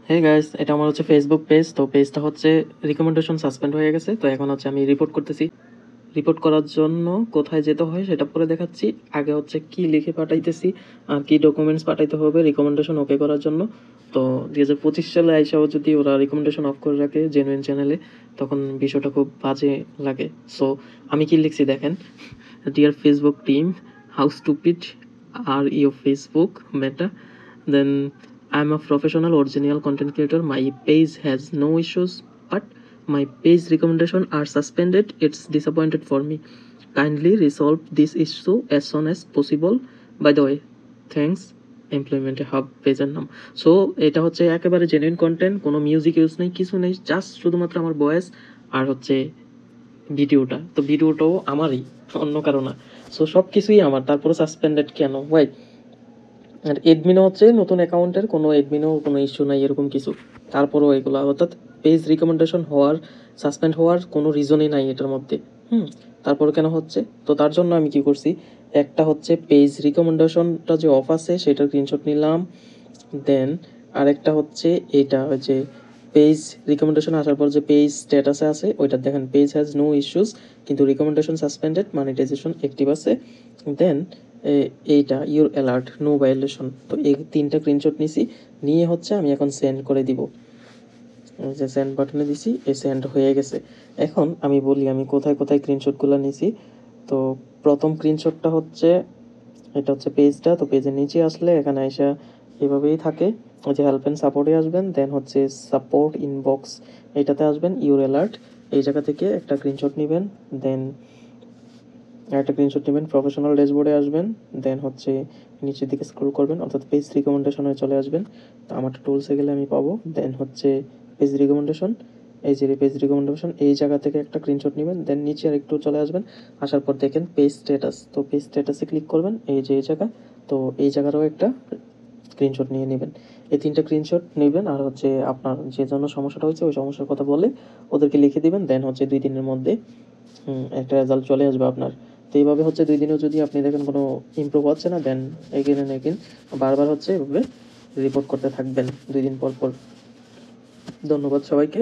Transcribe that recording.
Hey guys, এটা আমার হচ্ছে ফেসবুক পেজ। তো পেজটা হচ্ছে রিকমেন্ডেশন সাসপেন্ড হয়ে গেছে। তো এখন হচ্ছে আমি রিপোর্ট করতেছি। রিপোর্ট করার জন্য কোথায় যেতে হয় সেটা পরে দেখাচ্ছি। আগে হচ্ছে কি লিখে পাঠাইতেছি আর কি ডকুমেন্টস পাঠাইতে হবে রিকমেন্ডেশন ওকে করার জন্য। তো 2025 সালে আইসাও যদি ওরা রিকমেন্ডেশন অফ করে রাখে জেনুইন চ্যানেলে, তখন বিষয়টা খুব বাজে লাগে। সো আমি কি লিখছি দেখেন, dear Facebook team, how stupid are you Facebook Meta, then I'm a professional original content creator. My page has no issues, but my page recommendation are suspended. It's disappointed for me. Kindly resolve this issue as soon as possible. By the way, thanks. Employment hub পেজের নাম। So এটা হচ্ছে একেবারে genuine content, কোনো music use নেই, কিছু নেই, just শুধুমাত্র আমার ভয়েস আর হচ্ছে ভিডিওটা। তো ভিডিওটাও আমারই, অন্য কারো না। সো সব কিছুই আমার, তারপরে সাসপেন্ডেড কেন ওয়াই? আর এডমিনও হচ্ছে নতুন অ্যাকাউন্টের, কোনো এডমিনও কোনো ইস্যু নাই এরকম কিছু। তারপরেও এগুলো অর্থাৎ পেজ রিকমেন্ডেশন হওয়ার, সাসপেন্ড হওয়ার কোনো রিজনই নাই এটার মধ্যে। তারপরে কেন হচ্ছে? তো তার জন্য আমি কি করছি, একটা হচ্ছে পেজ রিকমেন্ডেশনটা যে অফ আছে সেটার স্ক্রিনশট নিলাম। দেন আরেকটা হচ্ছে এটা যে পেজ রিকমেন্ডেশন আসার পর যে পেজ স্ট্যাটাসে আছে ওইটা দেখেন, পেজ হ্যাজ নো ইস্যুস কিন্তু রিকমেন্ডেশন সাসপেন্ডেড, মনিটাইজেশন অ্যাক্টিভ আছে। দেন এইটা ইউর অ্যালার্ট নো ভায়োলেশন। তো এই তিনটা স্ক্রিনশট নিছি, নিয়ে হচ্ছে আমি এখন সেন্ড করে দিব। যে সেন্ড বাটনে দিছি, এই সেন্ড হয়ে গেছে। এখন আমি বলি আমি কোথায় কোথায় স্ক্রিনশটগুলো নিছি। তো প্রথম স্ক্রিনশটটা হচ্ছে, এটা হচ্ছে পেজটা। তো পেজের নিচে আসলে এখানে এসে এভাবেই থাকে, ওই যে হেল্প অ্যান্ড সাপোর্টে আসবেন। দেন হচ্ছে সাপোর্ট ইনবক্স, এইটাতে আসবেন, ইউর অ্যালার্ট এই জায়গা থেকে একটা স্ক্রিনশট নেবেন। দেন একটা স্ক্রিনশট নেবেন, প্রফেশনাল ড্যাশবোর্ডে আসবেন। দেন হচ্ছে নিচের দিকে স্ক্রল করবেন, অর্থাৎ পেজ রিকমেন্ডেশনে চলে আসবেন। তো আমার টুলসে গেলে আমি পাবো। দেন হচ্ছে পেজ রিকমেন্ডেশন, এই যে পেজ রিকমেন্ডেশন এই জায়গা থেকে একটা স্ক্রিনশট নেবেন। দেন নিচে আর একটু চলে আসবেন, আসার পর দেখেন পেজ স্ট্যাটাস। তো পেজ স্ট্যাটাসে ক্লিক করবেন, এই যে এই জায়গা। তো এই জায়গারও একটা স্ক্রিনশট নিয়ে নেবেন। এই তিনটা স্ক্রিনশট নেবেন আর হচ্ছে আপনার যে জন্য সমস্যাটা হয়েছে ওই সমস্যার কথা বলে ওদেরকে লিখে দিবেন। দেন হচ্ছে 2 দিনের মধ্যে একটা রেজাল্ট চলে আসবে আপনার। তো এইভাবে হচ্ছে 2 দিনেও যদি আপনি দেখেন কোনো ইমপ্রুভ হচ্ছে না, দেন এগেন অ্যান্ড এগেন বারবার হচ্ছে এভাবে রিপোর্ট করতে থাকবেন 2 দিন পর পর। ধন্যবাদ সবাইকে।